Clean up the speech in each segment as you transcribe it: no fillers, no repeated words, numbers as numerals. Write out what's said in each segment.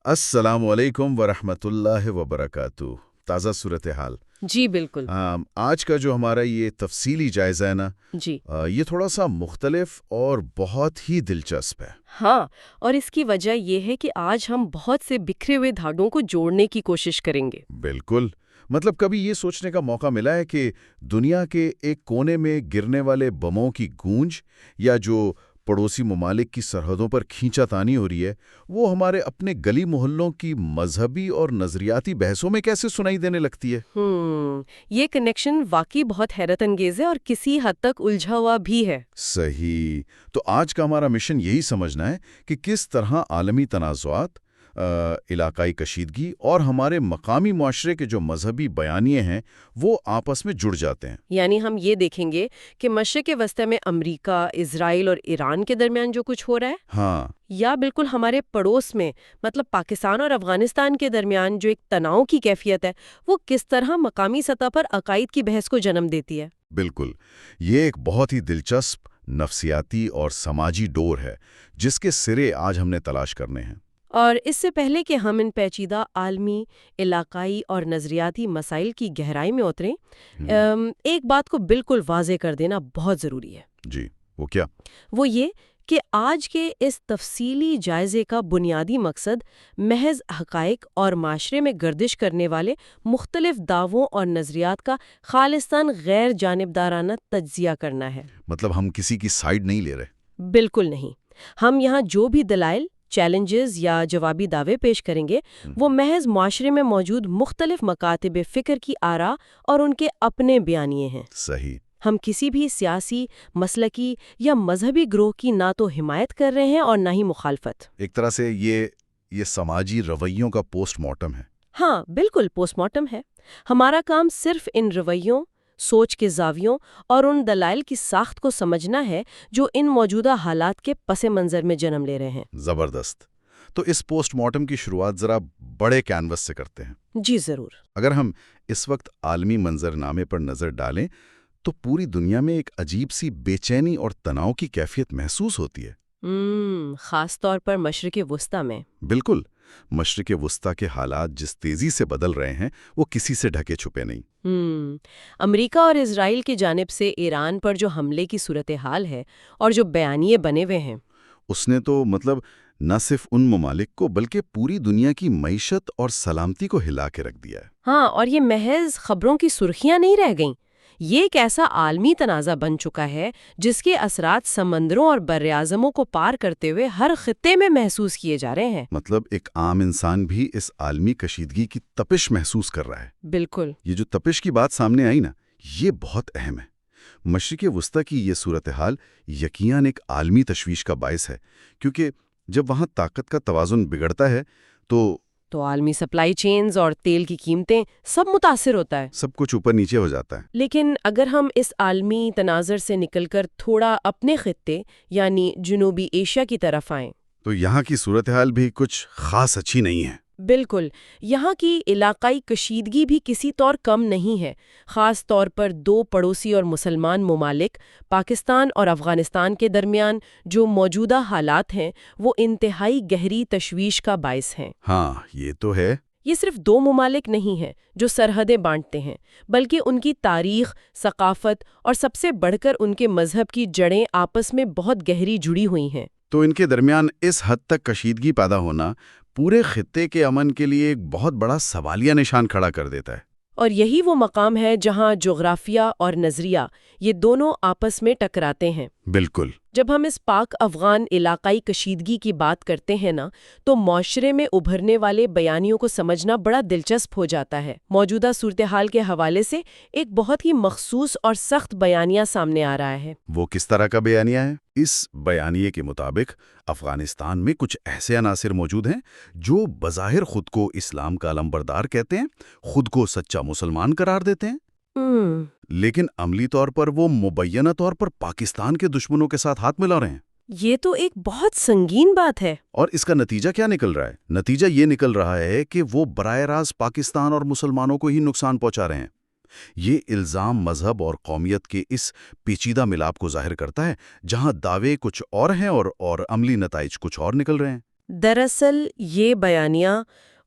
السلام علیکم ورحمۃ اللہ وبرکاتہ۔ تازہ صورتحال۔ جی بالکل۔ آج کا جو ہمارا یہ تفصیلی جائزہ ہے نا، جی یہ تھوڑا سا مختلف اور بہت ہی دلچسپ ہے۔ ہاں، اور اس کی وجہ یہ ہے کہ آج ہم بہت سے بکھرے ہوئے دھاگوں کو جوڑنے کی کوشش کریں گے۔ بالکل، مطلب کبھی یہ سوچنے کا موقع ملا ہے کہ دنیا کے ایک کونے میں گرنے والے بموں کی گونج یا جو پڑوسی ممالک کی سرحدوں پر کھینچا تانی ہو رہی ہے، وہ ہمارے اپنے گلی محلوں کی مذہبی اور نظریاتی بحثوں میں کیسے سنائی دینے لگتی ہے؟ یہ کنیکشن واقعی بہت حیرت انگیز ہے اور کسی حد تک الجھا ہوا بھی ہے۔ صحیح۔ تو آج کا ہمارا مشن یہی سمجھنا ہے کہ کس طرح عالمی تنازعات، علاقائی کشیدگی اور ہمارے مقامی معاشرے کے جو مذہبی بیانیے ہیں وہ آپس میں جڑ جاتے ہیں۔ یعنی ہم یہ دیکھیں گے کہ مشرق وسطی میں امریکہ، اسرائیل اور ایران کے درمیان جو کچھ ہو رہا ہے، ہاں، یا بالکل ہمارے پڑوس میں مطلب پاکستان اور افغانستان کے درمیان جو ایک تناؤ کی کیفیت ہے، وہ کس طرح مقامی سطح پر عقائد کی بحث کو جنم دیتی ہے۔ بالکل، یہ ایک بہت ہی دلچسپ نفسیاتی اور سماجی ڈور ہے جس کے سرے آج ہم نے تلاش کرنے ہیں۔ اور اس سے پہلے کہ ہم ان پیچیدہ عالمی، علاقائی اور نظریاتی مسائل کی گہرائی میں اتریں، ایک بات کو بالکل واضح کر دینا بہت ضروری ہے۔ جی، وہ کیا؟ وہ یہ کہ آج کے اس تفصیلی جائزے کا بنیادی مقصد محض حقائق اور معاشرے میں گردش کرنے والے مختلف دعووں اور نظریات کا خالصتاً غیر جانبدارانہ تجزیہ کرنا ہے۔ مطلب ہم کسی کی سائیڈ نہیں لے رہے۔ بالکل نہیں۔ ہم یہاں جو بھی دلائل، چیلنجز یا جوابی دعوے پیش کریں گے، وہ محض معاشرے میں موجود مختلف مکاتب فکر کی آراء اور ان کے اپنے بیانیے ہیں۔ صحیح۔ ہم کسی بھی سیاسی، مسلکی یا مذہبی گروہ کی نہ تو حمایت کر رہے ہیں اور نہ ہی مخالفت۔ ایک طرح سے یہ سماجی رویوں کا پوسٹ مارٹم ہے۔ ہاں بالکل، پوسٹ مارٹم ہے۔ ہمارا کام صرف ان رویوں، سوچ کے زاویوں اور ان دلائل کی ساخت کو سمجھنا ہے جو ان موجودہ حالات کے پس منظر میں جنم لے رہے ہیں۔ زبردست۔ تو اس پوسٹ مارٹم کی شروعات ذرا بڑے کینوس سے کرتے ہیں۔ جی ضرور۔ اگر ہم اس وقت عالمی منظرنامے پر نظر ڈالیں تو پوری دنیا میں ایک عجیب سی بے چینی اور تناؤ کی کیفیت محسوس ہوتی ہے۔ خاص طور پر مشرق وسطی میں۔ بالکل، مشرق وسطی کے حالات جس تیزی سے بدل رہے ہیں وہ کسی سے ڈھکے چھپے نہیں۔ امریکہ اور اسرائیل کی جانب سے ایران پر جو حملے کی صورتحال ہے اور جو بیانیے بنے ہوئے ہیں، اس نے تو مطلب نہ صرف ان ممالک کو بلکہ پوری دنیا کی معیشت اور سلامتی کو ہلا کے رکھ دیا ہے۔ ہاں، اور یہ محض خبروں کی سرخیاں نہیں رہ گئیں۔ یہ ایک ایسا عالمی تنازع بن چکا ہے جس کے اثرات سمندروں اور براعظموں کو پار کرتے ہوئے ہر خطے میں محسوس کیے جا رہے ہیں۔ مطلب ایک عام انسان بھی اس عالمی کشیدگی کی تپش محسوس کر رہا ہے۔ بالکل۔ یہ جو تپش کی بات سامنے آئی نا، یہ بہت اہم ہے۔ مشرق وسطی کی یہ صورتحال یقیناً ایک عالمی تشویش کا باعث ہے، کیونکہ جب وہاں طاقت کا توازن بگڑتا ہے تو عالمی سپلائی چینز اور تیل کی قیمتیں سب متاثر ہوتا ہے۔ سب کچھ اوپر نیچے ہو جاتا ہے۔ لیکن اگر ہم اس عالمی تناظر سے نکل کر تھوڑا اپنے خطے یعنی جنوبی ایشیا کی طرف آئیں تو یہاں کی صورتحال بھی کچھ خاص اچھی نہیں ہے۔ بالکل، یہاں کی علاقائی کشیدگی بھی کسی طور کم نہیں ہے، خاص طور پر دو پڑوسی اور مسلمان ممالک پاکستان اور افغانستان کے درمیان جو موجودہ حالات ہیں وہ انتہائی گہری تشویش کا باعث ہیں۔ ہاں، یہ تو ہے۔ یہ صرف دو ممالک نہیں ہیں جو سرحدیں بانٹتے ہیں، بلکہ ان کی تاریخ، ثقافت اور سب سے بڑھ کر ان کے مذہب کی جڑیں آپس میں بہت گہری جڑی ہوئی ہیں۔ تو ان کے درمیان اس حد تک کشیدگی پیدا ہونا پورے خطے کے امن کے لیے ایک بہت بڑا سوالیہ نشان کھڑا کر دیتا ہے۔ اور یہی وہ مقام ہے جہاں جغرافیہ اور نظریہ یہ دونوں آپس میں ٹکراتے ہیں۔ بالکل۔ جب ہم اس پاک افغان علاقائی کشیدگی کی بات کرتے ہیں نا، تو معاشرے میں ابھرنے والے بیانیوں کو سمجھنا بڑا دلچسپ ہو جاتا ہے۔ موجودہ صورتحال کے حوالے سے ایک بہت ہی مخصوص اور سخت بیانیہ سامنے آ رہا ہے۔ وہ کس طرح کا بیانیہ ہے؟ اس بیانیے کے مطابق افغانستان میں کچھ ایسے عناصر موجود ہیں جو بظاہر خود کو اسلام کا علمبردار کہتے ہیں، خود کو سچا مسلمان قرار دیتے ہیں، لیکن عملی طور پر وہ مبینہ طور پر پاکستان کے دشمنوں کے ساتھ ہاتھ ملا رہے ہیں۔ یہ تو ایک بہت سنگین بات ہے۔ اور اس کا نتیجہ کیا نکل رہا ہے؟ نتیجہ یہ نکل رہا ہے کہ وہ براہ راست پاکستان اور مسلمانوں کو ہی نقصان پہنچا رہے ہیں۔ یہ الزام مذہب اور قومیت کے اس پیچیدہ ملاپ کو ظاہر کرتا ہے، جہاں دعوے کچھ اور ہیں اور عملی نتائج کچھ اور نکل رہے ہیں۔ دراصل یہ بیانیہ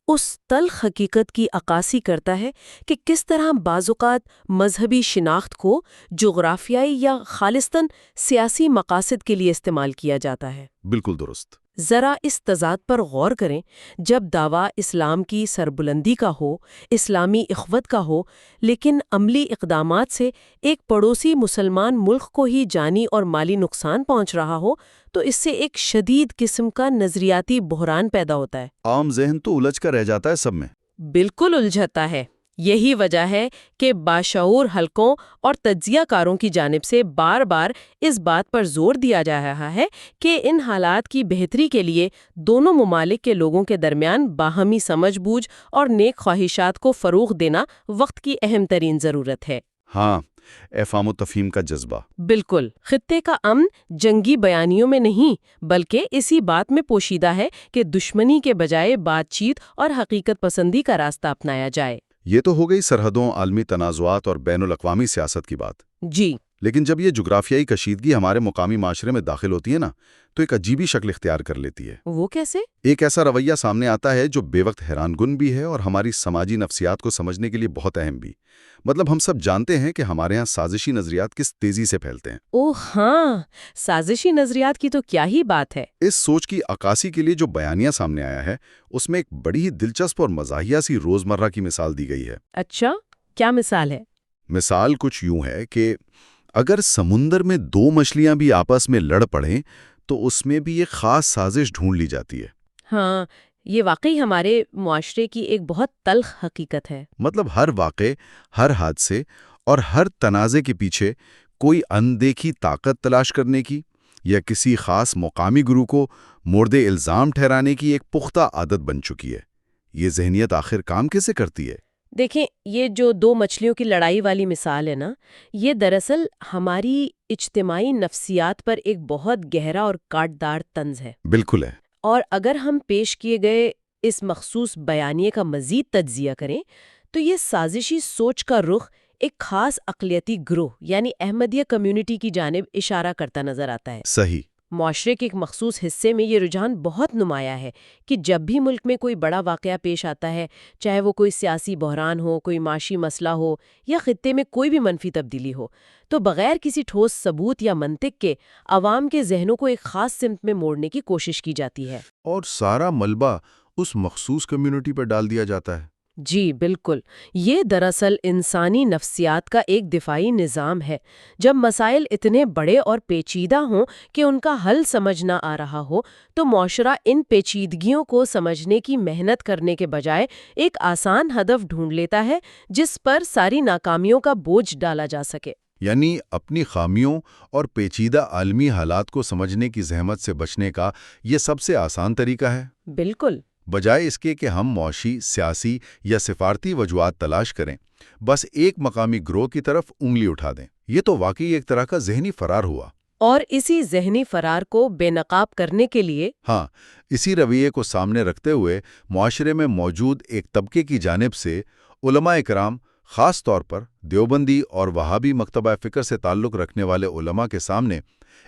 اس تلخ حقیقت کی عکاسی کرتا ہے کہ کس طرح بعض اوقات مذہبی شناخت کو جغرافیائی یا خالصتاً سیاسی مقاصد کے لیے استعمال کیا جاتا ہے۔ بالکل درست۔ ذرا اس تضاد پر غور کریں۔ جب دعویٰ اسلام کی سربلندی کا ہو، اسلامی اخوت کا ہو، لیکن عملی اقدامات سے ایک پڑوسی مسلمان ملک کو ہی جانی اور مالی نقصان پہنچ رہا ہو، تو اس سے ایک شدید قسم کا نظریاتی بحران پیدا ہوتا ہے۔ عام ذہن تو الجھ کر رہ جاتا ہے سب میں۔ بالکل الجھتا ہے۔ یہی وجہ ہے کہ باشعور حلقوں اور تجزیہ کاروں کی جانب سے بار بار اس بات پر زور دیا جا رہا ہے کہ ان حالات کی بہتری کے لیے دونوں ممالک کے لوگوں کے درمیان باہمی سمجھ بوجھ اور نیک خواہشات کو فروغ دینا وقت کی اہم ترین ضرورت ہے۔ ہاں، افہام و تفہیم کا جذبہ۔ بالکل۔ خطے کا امن جنگی بیانیوں میں نہیں، بلکہ اسی بات میں پوشیدہ ہے کہ دشمنی کے بجائے بات چیت اور حقیقت پسندی کا راستہ اپنایا جائے۔ یہ تو ہو گئی سرحدوں، عالمی تنازعات اور بین الاقوامی سیاست کی بات۔ جی۔ لیکن جب یہ جغرافیائی کشیدگی ہمارے مقامی معاشرے میں داخل ہوتی ہے نا، تو ایک عجیبی شکل اختیار کر لیتی ہے۔ وہ کیسے؟ ایک ایسا رویہ سامنے آتا ہے جو بے وقت حیران کن بھی ہے اور ہماری سماجی نفسیات کو سمجھنے کے لیے بہت اہم بھی۔ مطلب ہم سب جانتے ہیں کہ ہمارے ہاں سازشی نظریات کس تیزی سے پھیلتے ہیں۔ اوہ ہاں، سازشی نظریات کی تو کیا ہی بات ہے۔ اس سوچ کی عکاسی کے لیے جو بیانیہ سامنے آیا ہے، اس میں ایک بڑی ہی دلچسپ اور مزاحیہ سی روزمرہ کی مثال دی گئی ہے۔ اچھا، کیا مثال ہے؟ مثال کچھ یوں ہے کہ اگر سمندر میں دو مچھلیاں بھی آپس میں لڑ پڑیں تو اس میں بھی ایک خاص سازش ڈھونڈ لی جاتی ہے۔ ہاں، یہ واقعی ہمارے معاشرے کی ایک بہت تلخ حقیقت ہے۔ مطلب ہر واقعے، ہر حادثے اور ہر تنازع کے پیچھے کوئی اندیکھی طاقت تلاش کرنے کی یا کسی خاص مقامی گروہ کو مورد الزام ٹھہرانے کی ایک پختہ عادت بن چکی ہے۔ یہ ذہنیت آخر کام کیسے کرتی ہے؟ دیکھیں، یہ جو دو مچھلیوں کی لڑائی والی مثال ہے نا، یہ دراصل ہماری اجتماعی نفسیات پر ایک بہت گہرا اور کاٹدار طنز ہے۔ بالکل ہے۔ اور اگر ہم پیش کیے گئے اس مخصوص بیانیے کا مزید تجزیہ کریں تو یہ سازشی سوچ کا رخ ایک خاص اقلیتی گروہ یعنی احمدیہ کمیونٹی کی جانب اشارہ کرتا نظر آتا ہے۔ صحیح۔ معاشرے کے ایک مخصوص حصے میں یہ رجحان بہت نمایاں ہے کہ جب بھی ملک میں کوئی بڑا واقعہ پیش آتا ہے، چاہے وہ کوئی سیاسی بحران ہو، کوئی معاشی مسئلہ ہو یا خطے میں کوئی بھی منفی تبدیلی ہو، تو بغیر کسی ٹھوس ثبوت یا منطق کے عوام کے ذہنوں کو ایک خاص سمت میں موڑنے کی کوشش کی جاتی ہے۔ اور سارا ملبہ اس مخصوص کمیونٹی پر ڈال دیا جاتا ہے۔ جی بالکل، یہ دراصل انسانی نفسیات کا ایک دفاعی نظام ہے۔ جب مسائل اتنے بڑے اور پیچیدہ ہوں کہ ان کا حل سمجھ نہ آ رہا ہو تو معاشرہ ان پیچیدگیوں کو سمجھنے کی محنت کرنے کے بجائے ایک آسان ہدف ڈھونڈ لیتا ہے جس پر ساری ناکامیوں کا بوجھ ڈالا جا سکے۔ یعنی اپنی خامیوں اور پیچیدہ عالمی حالات کو سمجھنے کی زحمت سے بچنے کا یہ سب سے آسان طریقہ ہے۔ بالکل۔ بجائے اس کے کہ ہم معاشی، سیاسی یا سفارتی وجوہات تلاش کریں، بس ایک مقامی گروہ کی طرف انگلی اٹھا دیں۔ یہ تو واقعی ایک طرح کا ذہنی فرار ہوا۔ اور اسی ذہنی فرار کو بے نقاب کرنے کے لیے اسی رویے کو سامنے رکھتے ہوئے معاشرے میں موجود ایک طبقے کی جانب سے علماء اکرام، خاص طور پر دیوبندی اور وہابی مکتبہ فکر سے تعلق رکھنے والے علماء کے سامنے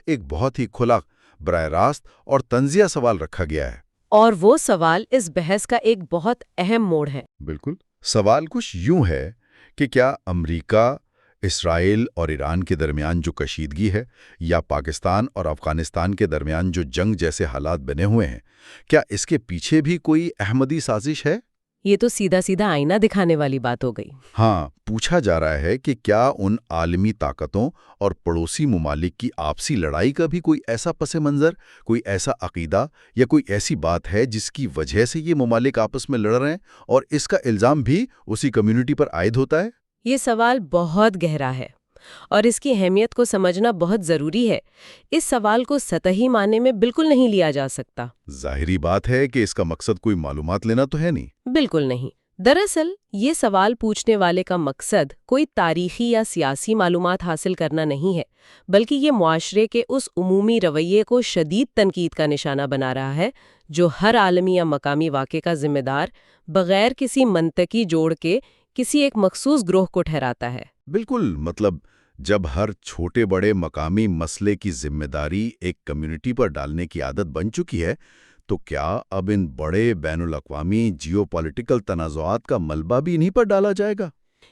ایک بہت ہی کھلا، براہ راست اور طنزیہ سوال رکھا گیا ہے۔ اور وہ سوال اس بحث کا ایک بہت اہم موڑ ہے۔ بالکل۔ سوال کچھ یوں ہے کہ کیا امریکہ، اسرائیل اور ایران کے درمیان جو کشیدگی ہے، یا پاکستان اور افغانستان کے درمیان جو جنگ جیسے حالات بنے ہوئے ہیں، کیا اس کے پیچھے بھی کوئی احمدی سازش ہے؟ یہ تو سیدھا سیدھا آئینہ دکھانے والی بات ہو گئی۔ پوچھا جا رہا ہے کہ کیا ان عالمی طاقتوں اور پڑوسی ممالک کی آپسی لڑائی کا بھی کوئی ایسا پس منظر، کوئی ایسا عقیدہ یا کوئی ایسی بات ہے جس کی وجہ سے یہ ممالک آپس میں لڑ رہے ہیں اور اس کا الزام بھی اسی کمیونٹی پر عائد ہوتا ہے؟ یہ سوال بہت گہرا ہے اور اس کی اہمیت کو سمجھنا بہت ضروری ہے۔ اس سوال کو سطحی معنی میں بالکل نہیں لیا جا سکتا۔ ظاہری بات ہے کہ اس کا مقصد کوئی معلومات لینا تو ہے نہیں۔ بالکل نہیں۔ دراصل یہ سوال پوچھنے والے کا مقصد کوئی تاریخی یا سیاسی معلومات حاصل کرنا نہیں ہے، بلکہ یہ معاشرے کے اس عمومی رویے کو شدید تنقید کا نشانہ بنا رہا ہے جو ہر عالمی یا مقامی واقعے کا ذمہ دار بغیر کسی منطقی جوڑ کے کسی ایک مخصوص گروہ کو ٹھہراتا ہے۔ بالکل، مطلب جب ہر چھوٹے بڑے مقامی مسئلے کی ذمہ داری ایک کمیونٹی پر ڈالنے کی عادت بن چکی ہے تو کیا اب ان بڑے بین الاقوامی جیو پولیٹیکل تنازعات کا ملبہ بھی انہیں پر ڈالا جائے گا؟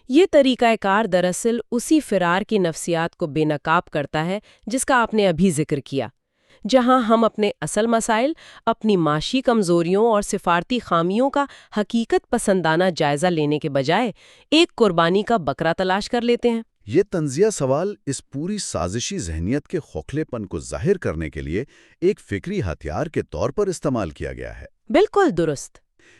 یہ طریقہ کار دراصل اسی فرار کی نفسیات کو بے نقاب کرتا ہے جس کا آپ نے ابھی ذکر کیا، جہاں ہم اپنے اصل مسائل، اپنی معاشی کمزوریوں اور سفارتی خامیوں کا حقیقت پسندانہ جائزہ لینے کے بجائے ایک قربانی کا بکرا تلاش کر لیتے ہیں۔ یہ تنزیہ سوال اس پوری سازشی ذہنیت کے کھوکھلے پن کو ظاہر کرنے کے لیے ایک فکری ہتھیار کے طور پر استعمال کیا گیا ہے۔ بالکل درست۔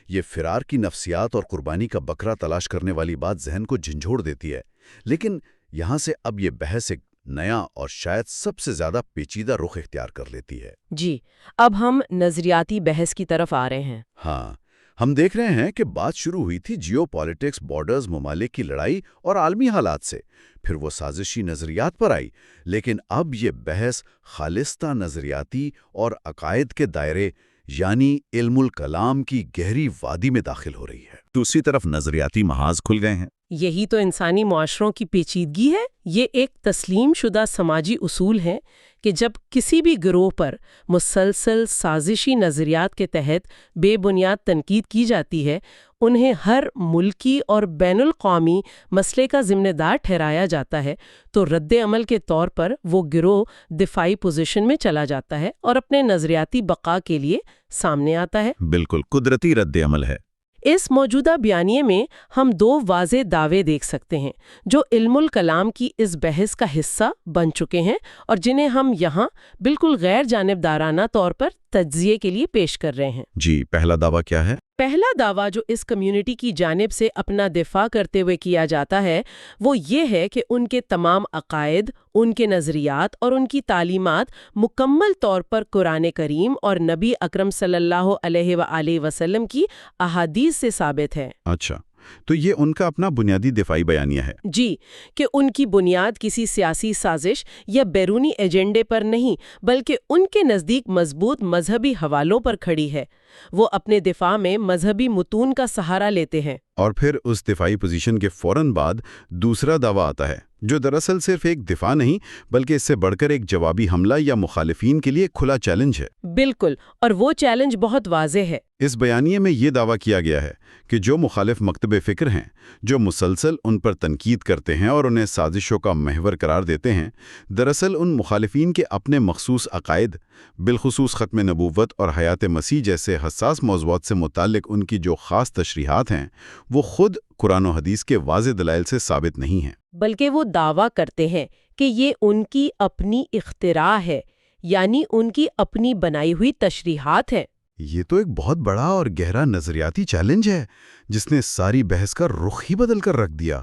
یہ فرار کی نفسیات اور قربانی کا بکرا تلاش کرنے والی بات ذہن کو جھنجھوڑ دیتی ہے، لیکن یہاں سے اب یہ بحث ایک نیا اور شاید سب سے زیادہ پیچیدہ رخ اختیار کر لیتی ہے۔ جی، اب ہم نظریاتی بحث کی طرف آ رہے ہیں۔ ہاں، ہم دیکھ رہے ہیں کہ بات شروع ہوئی تھی جیو پالیٹکس، بارڈرز، ممالک کی لڑائی اور عالمی حالات سے، پھر وہ سازشی نظریات پر آئی، لیکن اب یہ بحث خالصتاً نظریاتی اور عقائد کے دائرے یعنی علم الکلام کی گہری وادی میں داخل ہو رہی ہے۔ دوسری طرف نظریاتی محاذ کھل گئے ہیں۔ یہی تو انسانی معاشروں کی پیچیدگی ہے۔ یہ ایک تسلیم شدہ سماجی اصول ہے کہ جب کسی بھی گروہ پر مسلسل سازشی نظریات کے تحت بے بنیاد تنقید کی جاتی ہے، انہیں ہر ملکی اور بین الاقوامی مسئلے کا ذمہ دار ٹھہرایا جاتا ہے، تو رد عمل کے طور پر وہ گروہ دفاعی پوزیشن میں چلا جاتا ہے اور اپنے نظریاتی بقا کے لیے سامنے آتا ہے۔ بالکل قدرتی رد عمل ہے۔ اس موجودہ بیانیے میں ہم دو واضح دعوے دیکھ سکتے ہیں جو علم الکلام کی اس بحث کا حصہ بن چکے ہیں اور جنہیں ہم یہاں بالکل غیر جانبدارانہ طور پر تجزیے کے لیے پیش کر رہے ہیں۔ جی، پہلا دعویٰ کیا ہے؟ پہلا دعویٰ جو اس کمیونٹی کی جانب سے اپنا دفاع کرتے ہوئے کیا جاتا ہے وہ یہ ہے کہ ان کے تمام عقائد، ان کے نظریات اور ان کی تعلیمات مکمل طور پر قرآن کریم اور نبی اکرم صلی اللہ علیہ وآلہ وسلم کی احادیث سے ثابت ہے۔ اچھا، تو یہ ان کا اپنا بنیادی دفاعی بیانیہ ہے۔ جی، کہ ان کی بنیاد کسی سیاسی سازش یا بیرونی ایجنڈے پر نہیں بلکہ ان کے نزدیک مضبوط مذہبی حوالوں پر کھڑی ہے۔ وہ اپنے دفاع میں مذہبی متون کا سہارا لیتے ہیں۔ اور پھر اس دفاعی پوزیشن کے فوراً بعد دوسرا دعویٰ آتا ہے جو دراصل صرف ایک دفاع نہیں بلکہ اس سے بڑھ کر ایک جوابی حملہ یا مخالفین کے لیے کھلا چیلنج ہے۔ بالکل، اور وہ چیلنج بہت واضح ہے۔ اس بیانیے میں یہ دعویٰ کیا گیا ہے کہ جو مخالف مکتب فکر ہیں، جو مسلسل ان پر تنقید کرتے ہیں اور انہیں سازشوں کا محور قرار دیتے ہیں، دراصل ان مخالفین کے اپنے مخصوص عقائد، بالخصوص ختم نبوت اور حیات مسیح جیسے حساس موضوعات سے متعلق ان کی جو خاص تشریحات ہیں، وہ خود قرآن و حدیث کے واضح دلائل سے ثابت نہیں ہیں، بلکہ وہ دعویٰ کرتے ہیں کہ یہ ان کی اپنی اختراع ہے، یعنی ان کی اپنی بنائی ہوئی تشریحات ہیں۔ یہ تو ایک بہت بڑا اور گہرا نظریاتی چیلنج ہے جس نے ساری بحث کا رخ ہی بدل کر رکھ دیا۔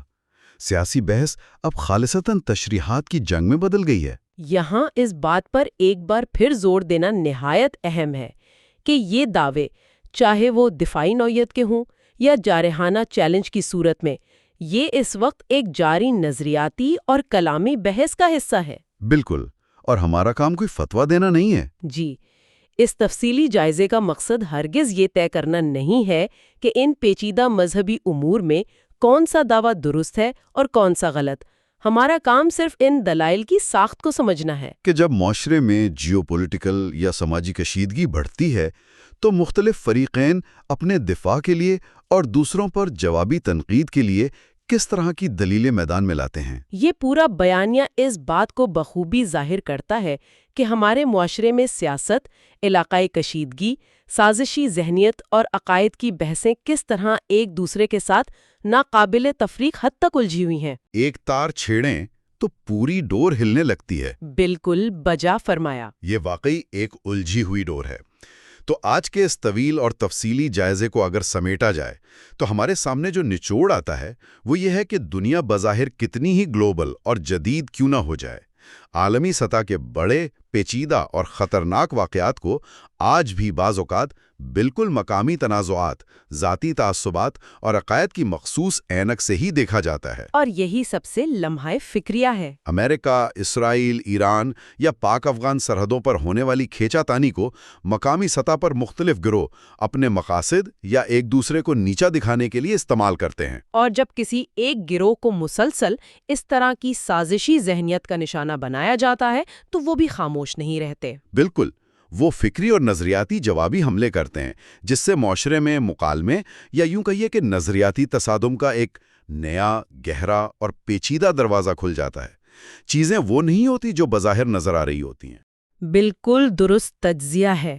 سیاسی بحث اب خالصتاً تشریحات کی جنگ میں بدل گئی ہے۔ یہاں اس بات پر ایک بار پھر زور دینا نہایت اہم ہے کہ یہ دعوے، چاہے وہ دفاعی نوعیت کے ہوں یا جارحانہ چیلنج کی صورت میں، یہ اس وقت ایک جاری نظریاتی اور کلامی بحث کا حصہ ہے۔ بالکل، اور ہمارا کام کوئی فتویٰ دینا نہیں ہے۔ جی، اس تفصیلی جائزے کا مقصد ہرگز یہ طے کرنا نہیں ہے کہ ان پیچیدہ مذہبی امور میں کون سا دعویٰ درست ہے اور کون سا غلط۔ ہمارا کام صرف ان دلائل کی ساخت کو سمجھنا ہے کہ جب معاشرے میں جیو پولیٹیکل یا سماجی کشیدگی بڑھتی ہے تو مختلف فریقین اپنے دفاع کے لیے اور دوسروں پر جوابی تنقید کے لیے کس طرح کی دلیلیں میدان میں لاتے ہیں۔ یہ پورا بیانیہ اس بات کو بخوبی ظاہر کرتا ہے کہ ہمارے معاشرے میں سیاست، علاقائی کشیدگی، سازشی ذہنیت اور عقائد کی بحثیں کس طرح ایک دوسرے کے ساتھ ناقابل تفریق حد تک الجھی ہوئی ہیں۔ ایک تار چھیڑیں تو پوری ڈور ہلنے لگتی ہے۔ بالکل بجا فرمایا۔ یہ واقعی ایک الجھی ہوئی ڈور ہے۔ تو آج کے اس طویل اور تفصیلی جائزے کو اگر سمیٹا جائے تو ہمارے سامنے جو نچوڑ آتا ہے وہ یہ ہے کہ دنیا بظاہر کتنی ہی گلوبل اور جدید کیوں نہ ہو جائے، عالمی سطح کے بڑے، پیچیدہ اور خطرناک واقعات کو آج بھی بعض اوقات بالکل مقامی تنازعات، ذاتی تعصبات اور عقائد کی مخصوص اینک سے ہی دیکھا جاتا ہے۔ اور یہی سب سے لمحہ فکریہ ہے۔ امریکہ، اسرائیل، ایران یا پاک افغان سرحدوں پر ہونے والی کھینچا تانی کو مقامی سطح پر مختلف گروہ اپنے مقاصد یا ایک دوسرے کو نیچا دکھانے کے لیے استعمال کرتے ہیں۔ اور جب کسی ایک گروہ کو مسلسل اس طرح کی سازشی ذہنیت کا نشانہ بنایا جاتا ہے تو وہ بھی خاموش نہیں رہتے۔ بالکل، وہ فکری اور نظریاتی جوابی حملے کرتے ہیں جس سے معاشرے میں مکالمے یا یوں کہیے کہ نظریاتی تصادم کا ایک نیا، گہرا اور پیچیدہ دروازہ کھل جاتا ہے۔ چیزیں وہ نہیں ہوتی جو بظاہر نظر آ رہی ہوتی ہیں۔ بالکل درست تجزیہ ہے،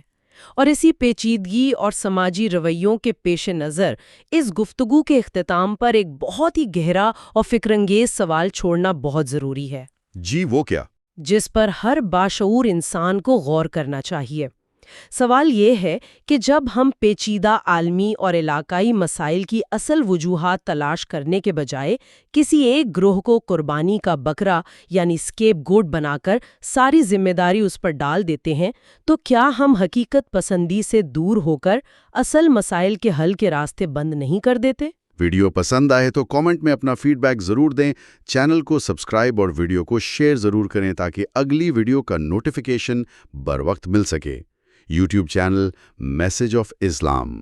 اور اسی پیچیدگی اور سماجی رویوں کے پیش نظر اس گفتگو کے اختتام پر ایک بہت ہی گہرا اور فکرانگیز سوال چھوڑنا بہت ضروری ہے۔ جی وہ کیا؟ جس پر ہر باشعور انسان کو غور کرنا چاہیے۔ سوال یہ ہے کہ جب ہم پیچیدہ عالمی اور علاقائی مسائل کی اصل وجوہات تلاش کرنے کے بجائے کسی ایک گروہ کو قربانی کا بکرا یعنی اسکیپ گوٹ بنا کر ساری ذمہ داری اس پر ڈال دیتے ہیں، تو کیا ہم حقیقت پسندی سے دور ہو کر اصل مسائل کے حل کے راستے بند نہیں کر دیتے؟ ویڈیو پسند آئے تو کامنٹ میں اپنا فیڈ بیک ضرور دیں، چینل کو سبسکرائب اور ویڈیو کو شیئر ضرور کریں تاکہ اگلی ویڈیو کا نوٹیفیکیشن بر وقت مل سکے۔ YouTube channel message of Islam